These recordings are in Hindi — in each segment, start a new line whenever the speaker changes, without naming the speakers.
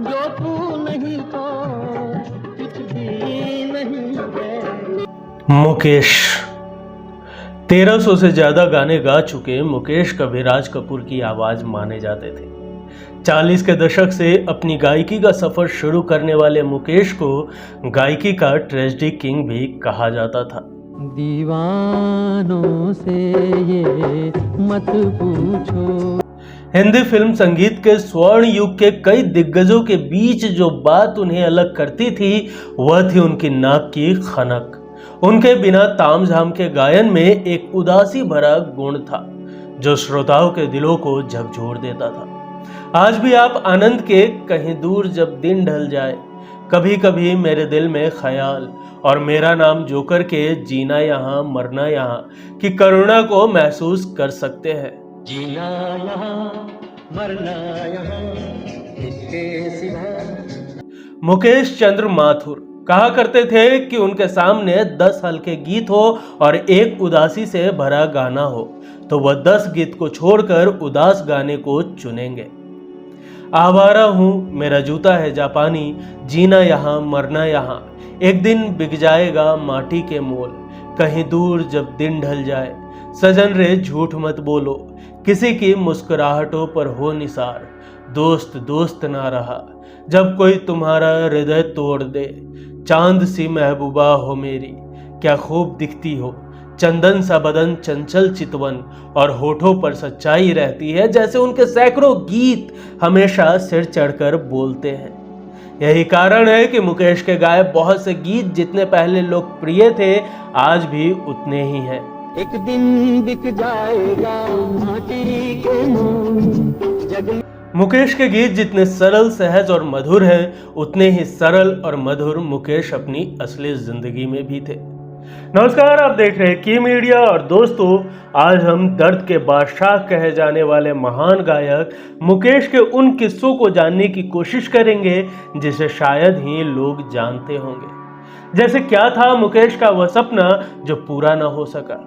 जो तू नहीं तो कुछ भी नहीं है।
मुकेश 1300 से ज्यादा गाने गा चुके मुकेश कविराज कपूर की आवाज माने जाते थे। 40 के दशक से अपनी गायकी का सफर शुरू करने वाले मुकेश को गायकी का ट्रेजेडी किंग भी कहा जाता था।
दीवानों से ये मत पूछो।
हिंदी फिल्म संगीत के स्वर्ण युग के कई दिग्गजों के बीच जो बात उन्हें अलग करती थी वह थी उनकी नाक की खनक। उनके बिना तामझाम के गायन में एक उदासी भरा गुण था जो श्रोताओं के दिलों को झकझोर देता था। आज भी आप आनंद के कहीं दूर जब दिन ढल जाए, कभी कभी मेरे दिल में ख्याल और मेरा नाम जोकर के जीना यहाँ मरना यहाँ की करुणा को महसूस कर सकते हैं।
जीना यहाँ मरना यहाँ इसके सिवा।
मुकेश चंद्र माथुर कहा करते थे कि उनके सामने 10 हल्के गीत हो और एक उदासी से भरा गाना हो तो वह 10 गीत को छोड़कर उदास गाने को चुनेंगे। आवारा हूं, मेरा जूता है जापानी, जीना यहाँ मरना यहाँ, एक दिन बिक जाएगा माटी के मोल, कहीं दूर जब दिन ढल जाए, सजन रे झूठ मत बोलो, किसी की मुस्कुराहटों पर हो निसार, दोस्त दोस्त ना रहा, जब कोई तुम्हारा हृदय तोड़ दे, चांद सी महबूबा हो मेरी, क्या खूब दिखती हो, चंदन सा बदन चंचल चितवन और होठों पर सच्चाई रहती है, जैसे उनके सैकड़ों गीत हमेशा सिर चढ़कर बोलते हैं। यही कारण है कि मुकेश के गाए बहुत से गीत जितने पहले लोकप्रिय थे आज भी उतने ही हैं।
एक दिन बिक जाएगा माटी के मोल, जग।
मुकेश के गीत जितने सरल सहज और मधुर हैं उतने ही सरल और मधुर मुकेश अपनी असली जिंदगी में भी थे। नमस्कार, आप देख रहे हैं की मीडिया और दोस्तों आज हम दर्द के बादशाह कहे जाने वाले महान गायक मुकेश के उन किस्सों को जानने की कोशिश करेंगे जिसे शायद ही लोग जानते होंगे। जैसे क्या था मुकेश का वह सपना जो पूरा ना हो सका,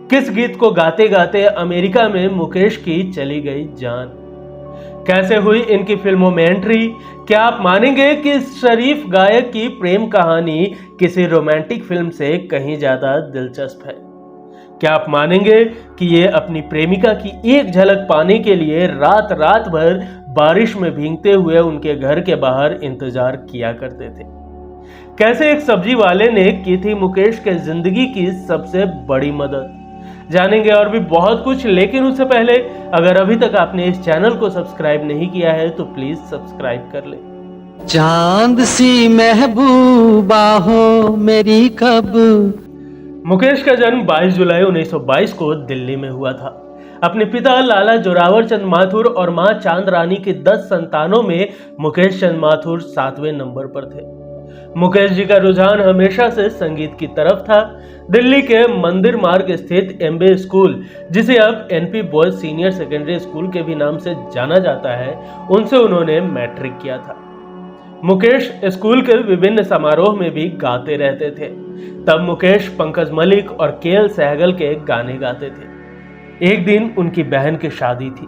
किस गीत को गाते गाते अमेरिका में मुकेश की चली गई जान, कैसे हुई इनकी फिल्मों में एंट्री, क्या आप मानेंगे कि इस शरीफ गायक की प्रेम कहानी किसी रोमांटिक फिल्म से कहीं ज्यादा दिलचस्प है, क्या आप मानेंगे कि ये अपनी प्रेमिका की एक झलक पाने के लिए रात रात भर बारिश में भीगते हुए उनके घर के बाहर इंतजार किया करते थे, कैसे एक सब्जी वाले ने की थी मुकेश के जिंदगी की सबसे बड़ी मदद। जानेंगे और भी बहुत कुछ, लेकिन उससे पहले अगर अभी तक आपने इस चैनल को सब्सक्राइब नहीं किया है तो प्लीज सब्सक्राइब कर ले।
चांद सी महबूबा हो मेरी कब।
मुकेश का जन्म 22 जुलाई 1922 को दिल्ली में हुआ था। अपने पिता लाला जोरावर चंद माथुर और मां चांद रानी के 10 संतानों में मुकेश चंद माथुर 7वें नंबर पर थे। मुकेश जी का रुझान हमेशा से संगीत की तरफ था। दिल्ली के मंदिर मार्ग स्थित एमबी स्कूल, जिसे अब NP boys senior secondary school के भी नाम से जाना जाता है, उनसे उन्होंने मैट्रिक किया था। मुकेश स्कूल के विभिन्न समारोह में भी गाते रहते थे। तब मुकेश पंकज मलिक और केएल सहगल के गाने गाते थे। एक दिन उनकी बहन की शादी थी।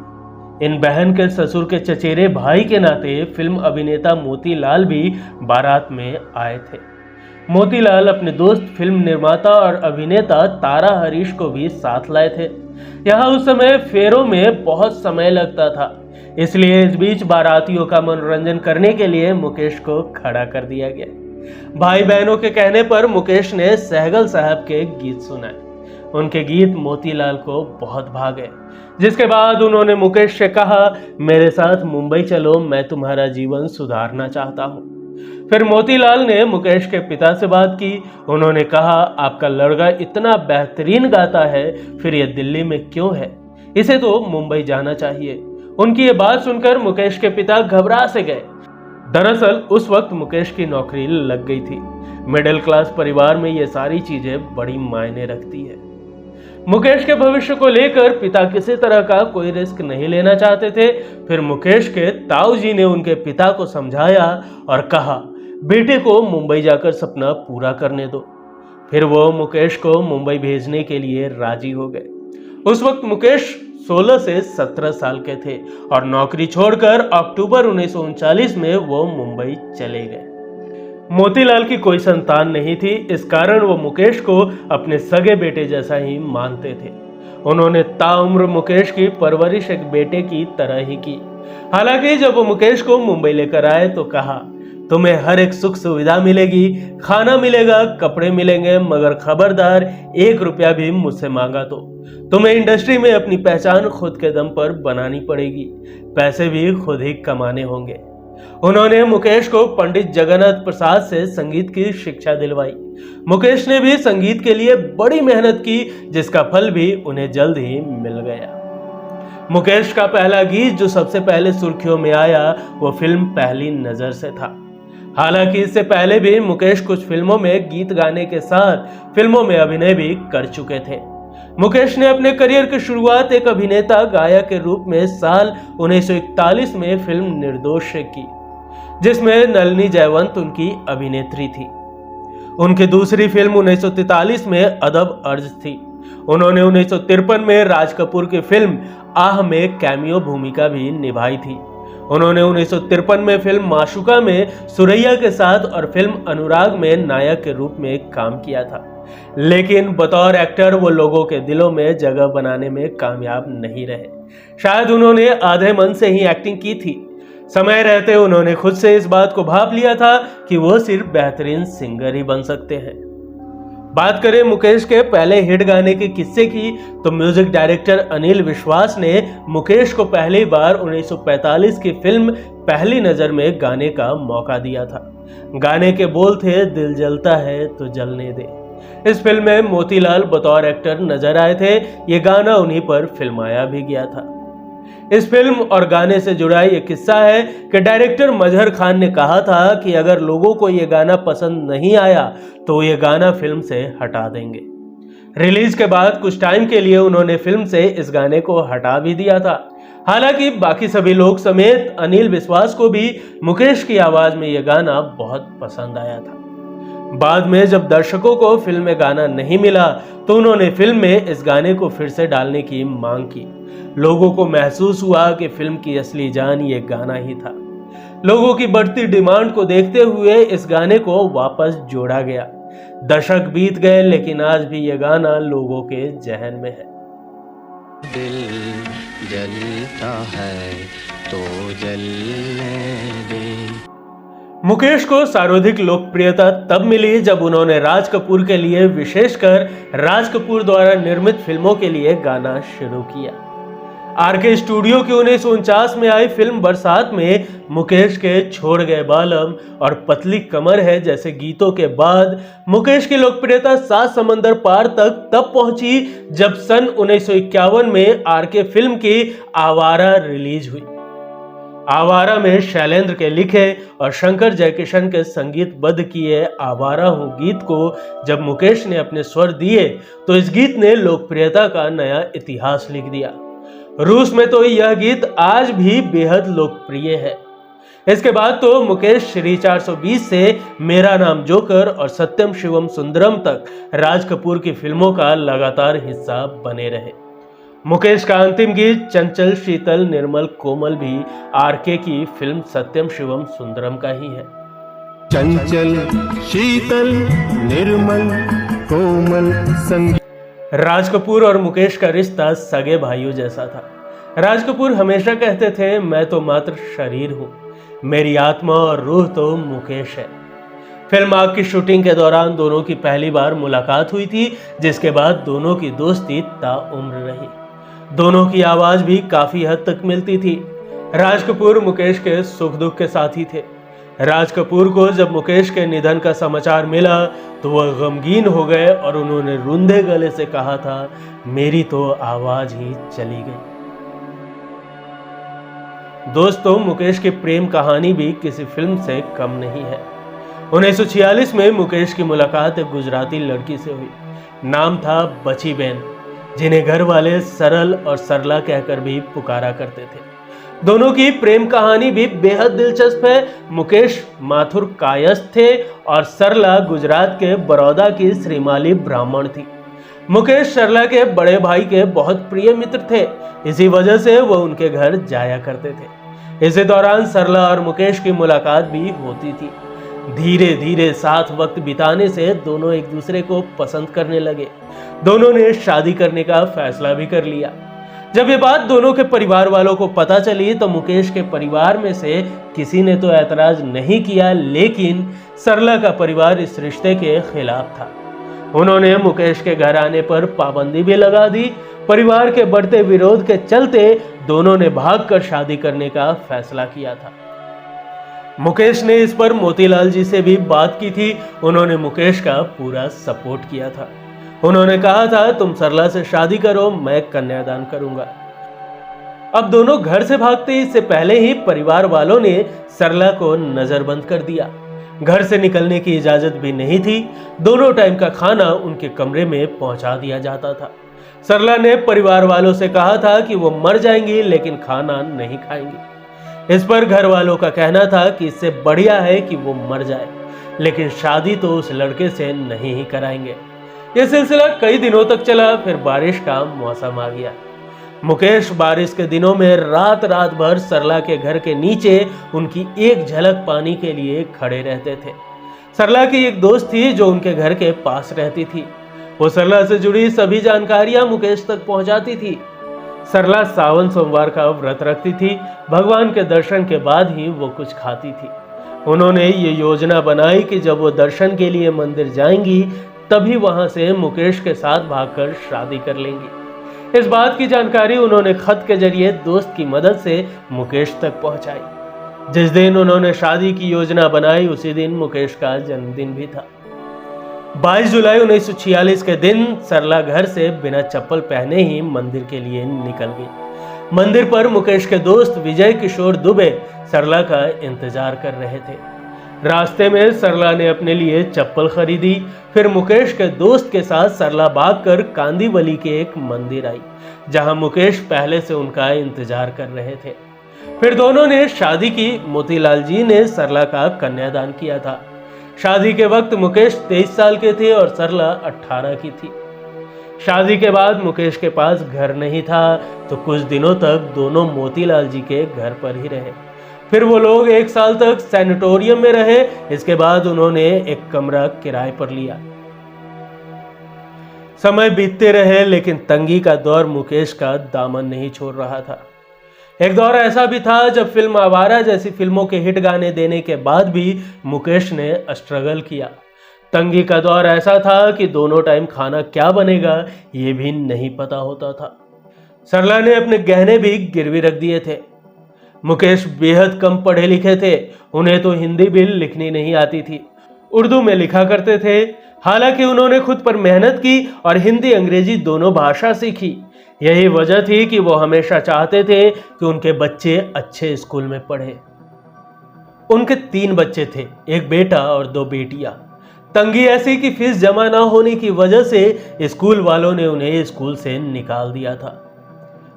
इन बहन के ससुर के चचेरे भाई के नाते फिल्म अभिनेता मोतीलाल भी बारात में आए थे। मोतीलाल अपने दोस्त फिल्म निर्माता और अभिनेता तारा हरीश को भी साथ लाए थे। यहाँ उस समय फेरों में बहुत समय लगता था, इसलिए इस बीच बारातियों का मनोरंजन करने के लिए मुकेश को खड़ा कर दिया गया। भाई बहनों के कहने पर मुकेश ने सहगल साहब के गीत सुनाए। उनके गीत मोतीलाल को बहुत भागे, जिसके बाद उन्होंने मुकेश से कहा, मेरे साथ मुंबई चलो, मैं तुम्हारा जीवन सुधारना चाहता हूँ। फिर मोतीलाल ने मुकेश के पिता से बात की। उन्होंने कहा, आपका लड़का इतना बेहतरीन गाता है, फिर ये दिल्ली में क्यों है, इसे तो मुंबई जाना चाहिए। उनकी ये बात सुनकर मुकेश के पिता घबरा से गए। दरअसल उस वक्त मुकेश की नौकरी लग गई थी। मिडिल क्लास परिवार में ये सारी चीजें बड़ी मायने रखती है। मुकेश के भविष्य को लेकर पिता किसी तरह का कोई रिस्क नहीं लेना चाहते थे। फिर मुकेश के ताऊ जी ने उनके पिता को समझाया और कहा, बेटे को मुंबई जाकर सपना पूरा करने दो। फिर वो मुकेश को मुंबई भेजने के लिए राजी हो गए। उस वक्त मुकेश 16 से 17 साल के थे और नौकरी छोड़कर अक्टूबर 1939 में वो मुंबई चले गए। मोतीलाल की कोई संतान नहीं थी, इस कारण वो मुकेश को अपने सगे बेटे जैसा ही मानते थे। उन्होंने ताउम्र मुकेश की परवरिश एक बेटे की तरह ही की। हालांकि जब वो मुकेश को मुंबई लेकर आए तो कहा, तुम्हें हर एक सुख सुविधा मिलेगी, खाना मिलेगा, कपड़े मिलेंगे, मगर खबरदार 1 रुपया भी मुझसे मांगा तो तुम्हें इंडस्ट्री में अपनी पहचान खुद के दम पर बनानी पड़ेगी, पैसे भी खुद ही कमाने होंगे। उन्होंने मुकेश को पंडित जगन्नाथ प्रसाद से संगीत की शिक्षा दिलवाई। मुकेश ने भी संगीत के लिए बड़ी मेहनत की, जिसका फल भी उन्हें जल्द ही मिल गया। मुकेश का पहला गीत जो सबसे पहले सुर्खियों में आया वो फिल्म पहली नजर से था। हालांकि इससे पहले भी मुकेश कुछ फिल्मों में गीत गाने के साथ फिल्मों में अभिनय भी कर चुके थे। मुकेश ने अपने करियर की शुरुआत एक अभिनेता गायक के रूप में साल 1941 में फिल्म निर्दोष से की, जिसमें नलिनी जयवंत उनकी अभिनेत्री थी। उनकी दूसरी फिल्म 1943 में अदब अर्ज थी। उन्होंने 1953 में राज कपूर की फिल्म आह में कैमियो भूमिका भी निभाई थी। उन्होंने 1953 में फिल्म माशुका में सुरैया के साथ और फिल्म अनुराग में नायक के रूप में काम किया था, लेकिन बतौर एक्टर वो लोगों के दिलों में जगह बनाने में कामयाब नहीं रहे। शायद उन्होंने आधे मन से ही एक्टिंग की थी। समय रहते उन्होंने खुद से इस बात को भांप लिया था कि वो सिर्फ बेहतरीन सिंगर ही बन सकते हैं। बात करें मुकेश के पहले हिट गाने के किस्से की तो म्यूजिक डायरेक्टर अनिल विश्वास ने मुकेश को पहली बार 1945 की फिल्म पहली नजर में गाने का मौका दिया था। गाने के बोल थे, दिल जलता है तो जलने दे। इस फिल्म में मोतीलाल बतौर एक्टर नजर आए थे। ये गाना उन्हीं पर फिल्माया भी गया था। इस फिल्म और गाने से जुड़ा ये किस्सा है कि डायरेक्टर मजहर खान ने कहा था कि अगर लोगों को ये गाना पसंद नहीं आया तो ये गाना फिल्म से हटा देंगे। रिलीज के बाद कुछ टाइम के लिए उन्होंने फिल्म से इस गाने को हटा भी दिया था। हालांकि बाकी सभी लोग समेत अनिल विश्वास को भी मुकेश की आवाज में यह गाना बहुत पसंद आया था। बाद में जब दर्शकों को फिल्म में गाना नहीं मिला तो उन्होंने फिल्म में इस गाने को फिर से डालने की मांग की। लोगों को महसूस हुआ कि फिल्म की असली जान ये गाना ही था। लोगों की बढ़ती डिमांड को देखते हुए इस गाने को वापस जोड़ा गया। दशक बीत गए लेकिन आज भी ये गाना लोगों के जहन में है।
दिल जलता है तो जलने दे।
मुकेश को सर्वाधिक लोकप्रियता तब मिली जब उन्होंने राज कपूर के लिए, विशेषकर राज कपूर द्वारा निर्मित फिल्मों के लिए गाना शुरू किया। आरके स्टूडियो की 1949 में आई फिल्म बरसात में मुकेश के छोड़ गए बालम और पतली कमर है जैसे गीतों के बाद मुकेश की लोकप्रियता 7 समंदर पार तक तब पहुंची जब सन 1951 में आरके फिल्म की आवारा रिलीज हुई। आवारा में शैलेंद्र के लिखे और शंकर जयकिशन के संगीतबद्ध किए आवारा हूँ गीत को जब मुकेश ने अपने स्वर दिए तो इस गीत ने लोकप्रियता का नया इतिहास लिख दिया। रूस में तो यह गीत आज भी बेहद लोकप्रिय है। इसके बाद तो मुकेश श्री 420 से मेरा नाम जोकर और सत्यम शिवम सुंदरम तक राज कपूर की फिल्मों का लगातार हिस्सा बने रहे। मुकेश का अंतिम गीत चंचल शीतल निर्मल कोमल भी आरके की फिल्म सत्यम शिवम सुंदरम का ही है।
चंचल शीतल निर्मल कोमल संग।
राज कपूर और मुकेश का रिश्ता सगे भाइयों जैसा था। राज कपूर हमेशा कहते थे, मैं तो मात्र शरीर हूं, मेरी आत्मा और रूह तो मुकेश है। फिल्म आग की शूटिंग के दौरान दोनों की पहली बार मुलाकात हुई थी, जिसके बाद दोनों की दोस्ती ताउम्र रही। दोनों की आवाज भी काफी हद तक मिलती थी। राज कपूर मुकेश के सुख दुख के साथी थे। राज कपूर को जब मुकेश के निधन का समाचार मिला तो वह गमगीन हो गए और उन्होंने रुंधे गले से कहा था, मेरी तो आवाज ही चली गई। दोस्तों, मुकेश की प्रेम कहानी भी किसी फिल्म से कम नहीं है। 1946 में मुकेश की मुलाकात एक गुजराती लड़की से हुई। नाम था बची बेन, जिन्हें घर वाले सरल और सरला कहकर भी पुकारा करते थे। दोनों की प्रेम कहानी भी बेहद दिलचस्प है। मुकेश माथुर कायस्थ थे और सरला गुजरात के बड़ौदा की श्रीमाली ब्राह्मण थी। मुकेश सरला के बड़े भाई के बहुत प्रिय मित्र थे, इसी वजह से वो उनके घर जाया करते थे। इसी दौरान सरला और मुकेश की मुलाकात भी होती थी। धीरे धीरे साथ वक्त बिताने से दोनों एक दूसरे को पसंद करने लगे। दोनों ने शादी करने का फैसला भी कर लिया। जब ये बात दोनों के परिवार वालों को पता चली तो मुकेश के परिवार में से किसी ने तो ऐतराज नहीं किया, लेकिन सरला का परिवार इस रिश्ते के खिलाफ था। उन्होंने मुकेश के घर आने पर पाबंदी भी लगा दी। परिवार के बढ़ते विरोध के चलते दोनों ने भागकर शादी करने का फैसला किया था। मुकेश ने इस पर मोतीलाल जी से भी बात की थी। उन्होंने मुकेश का पूरा सपोर्ट किया था। उन्होंने कहा था, तुम सरला से शादी करो, मैं कन्यादान करूंगा। अब दोनों घर से भागते इससे पहले ही परिवार वालों ने सरला को नजरबंद कर दिया। घर से निकलने की इजाजत भी नहीं थी। दोनों टाइम का खाना उनके कमरे में पहुंचा दिया जाता था। सरला ने परिवार वालों से कहा था कि वो मर जाएंगी लेकिन खाना नहीं खाएंगी। इस पर घर वालों का कहना था कि इससे बढ़िया है कि वो मर जाए, लेकिन शादी तो उस लड़के से नहीं ही कराएंगे। यह सिलसिला कई दिनों तक चला। फिर बारिश का मौसम आ गया। मुकेश बारिश के दिनों में रात रात भर सरला के घर के नीचे उनकी एक झलक पाने के लिए खड़े रहते थे। सरला की एक दोस्त थी जो उनके घर के पास रहती थी। वो सरला से जुड़ी सभी जानकारियां मुकेश तक पहुंचाती थी। सरला सावन सोमवार का व्रत रखती थी। भगवान के दर्शन के बाद ही वो कुछ खाती थी। उन्होंने ये योजना बनाई कि जब वो दर्शन के लिए मंदिर जाएंगी तभी वहां से मुकेश के साथ भागकर शादी कर लेंगी। इस बात की जानकारी उन्होंने खत के जरिए दोस्त की मदद से मुकेश तक पहुंचाई। जिस दिन उन्होंने शादी की योजना बनाई उसी दिन मुकेश का जन्मदिन भी था। 22 जुलाई 1946 के दिन सरला घर से बिना चप्पल पहने ही मंदिर के लिए निकल गई। मंदिर पर मुकेश के दोस्त विजय किशोर दुबे सरला का इंतजार कर रहे थे। रास्ते में सरला ने अपने लिए चप्पल खरीदी। फिर मुकेश के दोस्त के साथ सरला भागकर कांदीवली के एक मंदिर आई, जहां मुकेश पहले से उनका इंतजार कर रहे थे। फिर दोनों ने शादी की। मोतीलाल जी ने सरला का कन्यादान किया था। शादी के वक्त मुकेश 23 साल के थे और सरला 18 की थी। शादी के बाद मुकेश के पास घर नहीं था, तो कुछ दिनों तक दोनों मोतीलाल जी के घर पर ही रहे। फिर वो लोग 1 साल तक सैनिटोरियम में रहे। इसके बाद उन्होंने एक कमरा किराए पर लिया। समय बीतते रहे, लेकिन तंगी का दौर मुकेश का दामन नहीं छोड़ रहा था। एक दौर ऐसा भी था जब फिल्म आवारा जैसी फिल्मों के हिट गाने देने के बाद भी मुकेश ने स्ट्रगल किया। तंगी का दौर ऐसा था कि दोनों टाइम खाना क्या बनेगा ये भी नहीं पता होता था। सरला ने अपने गहने भी गिरवी रख दिए थे। मुकेश बेहद कम पढ़े लिखे थे। उन्हें तो हिंदी भी लिखनी नहीं आती थी, उर्दू में लिखा करते थे। हालांकि उन्होंने खुद पर मेहनत की और हिंदी अंग्रेजी दोनों भाषा सीखी। यही वजह थी कि वो हमेशा चाहते थे कि उनके बच्चे अच्छे स्कूल में पढ़े। उनके 3 बच्चे थे, एक बेटा और 2 बेटियां। तंगी ऐसी कि फीस जमा ना होने की वजह से स्कूल वालों ने उन्हें स्कूल से निकाल दिया था।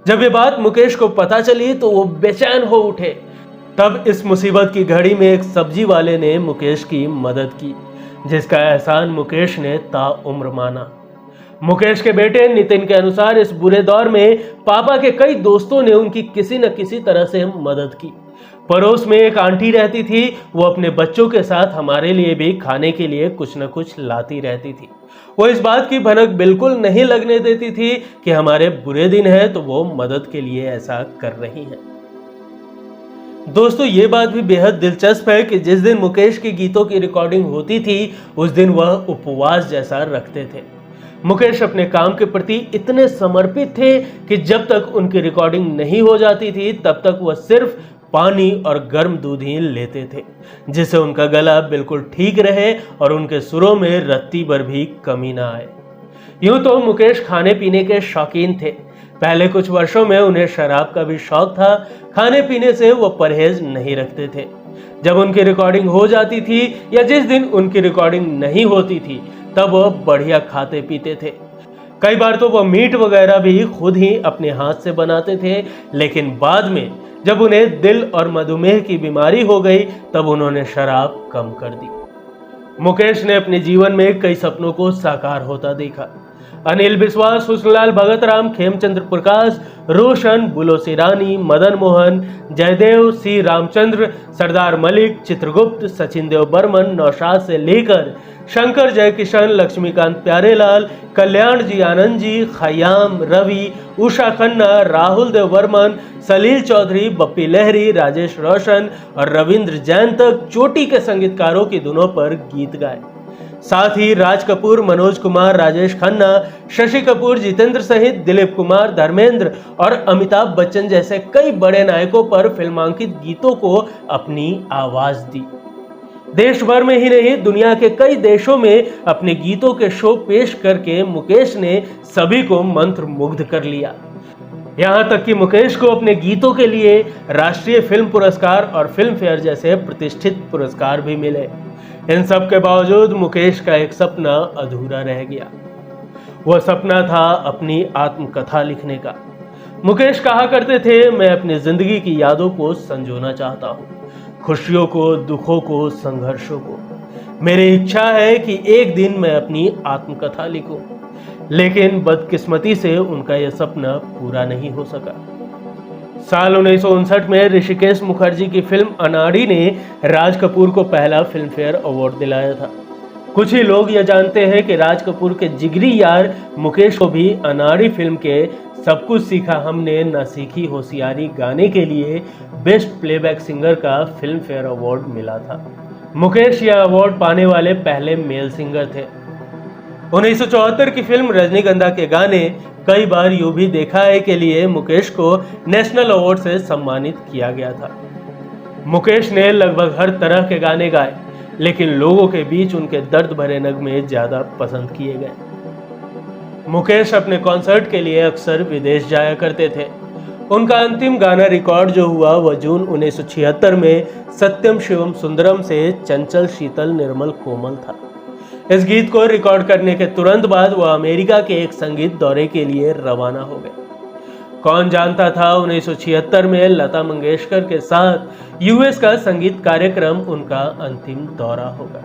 जब ये बात मुकेश को पता चली तो वो बेचैन हो उठे। तब इस मुसीबत की घड़ी में एक सब्जी वाले ने मुकेश की मदद की, जिसका एहसान मुकेश ने ताउम्र माना। मुकेश के बेटे नितिन के अनुसार इस बुरे दौर में पापा के कई दोस्तों ने उनकी किसी न किसी तरह से मदद की। पड़ोस में एक आंटी रहती थी, वो अपने बच्चों के साथ हमारे लिए भी खाने के लिए कुछ न कुछ लाती रहती थी। वो इस बात की भनक बिल्कुल नहीं लगने देती थी कि हमारे बुरे दिन है तो वो मदद के लिए ऐसा कर रही हैं। दोस्तों, ये बात भी बेहद दिलचस्प है कि जिस दिन मुकेश की गीतों की रिकॉर्डिंग होती थी उस दिन वह उपवास जैसा रखते थे। मुकेश अपने काम के प्रति इतने समर्पित थे कि जब तक उनकी रिकॉर्डिंग नहीं हो जाती थी तब तक वह सिर्फ पानी और गर्म दूध ही लेते थे, जिससे उनका गला बिल्कुल ठीक रहे और उनके सुरों में रत्ती भर भी कमी ना आए। यूं तो मुकेश खाने पीने के शौकीन थे। पहले कुछ वर्षों में उन्हें शराब का भी शौक था। खाने पीने से वो परहेज नहीं रखते थे। जब उनकी रिकॉर्डिंग हो जाती थी या जिस दिन उनकी रिकॉर्डिंग नहीं होती थी तब वो बढ़िया खाते पीते थे। कई बार तो वो मीट वगैरह भी खुद ही अपने हाथ से बनाते थे। लेकिन बाद में जब उन्हें दिल और मधुमेह की बीमारी हो गई तब उन्होंने शराब कम कर दी। मुकेश ने अपने जीवन में कई सपनों को साकार होता देखा। अनिल विश्वास, हुस्नलाल भगतराम, खेमचंद्र प्रकाश, रोशन, बुलोसी रानी, मदन मोहन, जयदेव, सी रामचंद्र, सरदार मलिक, चित्रगुप्त, सचिन देव बर्मन, नौशाद से लेकर शंकर जयकिशन, लक्ष्मीकांत प्यारेलाल, कल्याण जी आनंद जी, खयाम, रवि, उषा खन्ना, राहुल देव बर्मन, सलील चौधरी, बप्पी लहरी, राजेश रोशन और रविंद्र जैन तक चोटी के संगीतकारों की धुनों पर गीत गाए। साथ ही राज कपूर, मनोज कुमार, राजेश खन्ना, शशि कपूर, जितेंद्र सहित दिलीप कुमार, धर्मेंद्र और अमिताभ बच्चन जैसे कई बड़े नायकों पर फिल्मांकित गीतों को अपनी आवाज दी। देश भर में ही नहीं, दुनिया के कई देशों में अपने गीतों के शो पेश करके मुकेश ने सभी को मंत्रमुग्ध कर लिया। यहां तक कि मुकेश को अपने गीतों के लिए राष्ट्रीय फिल्म पुरस्कार और फिल्म फेयर जैसे प्रतिष्ठित पुरस्कार भी मिले। इन सब के बावजूद मुकेश का एक सपना अधूरा रह गया। वह सपना था अपनी आत्मकथा लिखने का। मुकेश कहा करते थे, मैं अपनी जिंदगी की यादों को संजोना चाहता हूँ, खुशियों को, दुखों को, संघर्षों को। मेरी इच्छा है कि एक दिन मैं अपनी आत्मकथा लिखूं, लेकिन बदकिस्मती से उनका यह सपना पूरा नहीं हो सका। साल 1959 में ऋषिकेश मुखर्जी की फिल्म अनाड़ी ने राज कपूर को पहला फिल्म फेयर अवार्ड दिलाया था। कुछ ही लोग यह जानते हैं कि राज कपूर के जिगरी यार मुकेश को भी अनाड़ी फिल्म के सब कुछ सीखा हमने न सीखी होशियारी गाने के लिए बेस्ट प्लेबैक सिंगर का फिल्म फेयर अवार्ड मिला था। मुकेश यह अवार्ड पाने वाले पहले मेल सिंगर थे। 1974 की फिल्म रजनीगंधा के गाने कई बार यूं भी देखा है के लिए मुकेश को नेशनल अवार्ड से सम्मानित किया गया था। मुकेश ने लगभग हर तरह के गाने गाए, लेकिन लोगों के बीच उनके दर्द भरे नगमे ज्यादा पसंद किए गए। मुकेश अपने कॉन्सर्ट के लिए अक्सर विदेश जाया करते थे। उनका अंतिम गाना रिकॉर्ड जो हुआ वह जून 1976 में सत्यम शिवम सुंदरम से चंचल शीतल निर्मल कोमल था। इस गीत को रिकॉर्ड करने के तुरंत बाद वह अमेरिका के एक संगीत दौरे के लिए रवाना हो गए। कौन जानता था 1976 में लता मंगेशकर के साथ यूएस का संगीत कार्यक्रम उनका अंतिम दौरा होगा।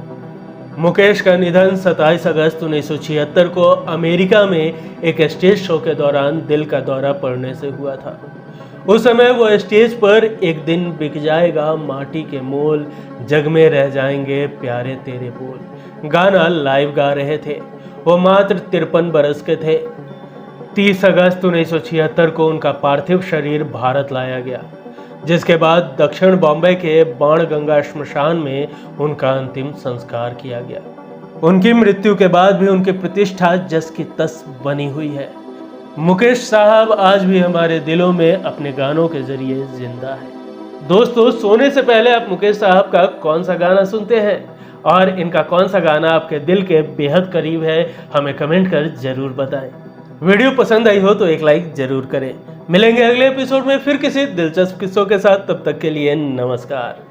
मुकेश का निधन 27 अगस्त 1976 को अमेरिका में एक स्टेज शो के दौरान दिल का दौरा पड़ने से हुआ था। उस समय वो स्टेज पर एक दिन बिक जाएगा माटी के मोल, जग में रह जाएंगे प्यारे तेरे बोल गाना लाइव गा रहे थे। वो मात्र 53 बरस के थे। 30 अगस्त 1976 को उनका पार्थिव शरीर भारत लाया गया, जिसके बाद दक्षिण बॉम्बे के बाणगंगा श्मशान में उनका अंतिम संस्कार किया गया। उनकी मृत्यु के बाद भी उनकी प्रतिष्ठा जस की तस बनी हुई है। मुकेश साहब आज भी हमारे दिलों में अपने गानों के जरिए जिंदा है। दोस्तों, सोने से पहले आप मुकेश साहब का कौन सा गाना सुनते हैं और इनका कौन सा गाना आपके दिल के बेहद करीब है, हमें कमेंट कर जरूर बताएं। वीडियो पसंद आई हो तो एक लाइक जरूर करें। मिलेंगे अगले एपिसोड में फिर किसी दिलचस्प किस्सों के साथ। तब तक के लिए नमस्कार।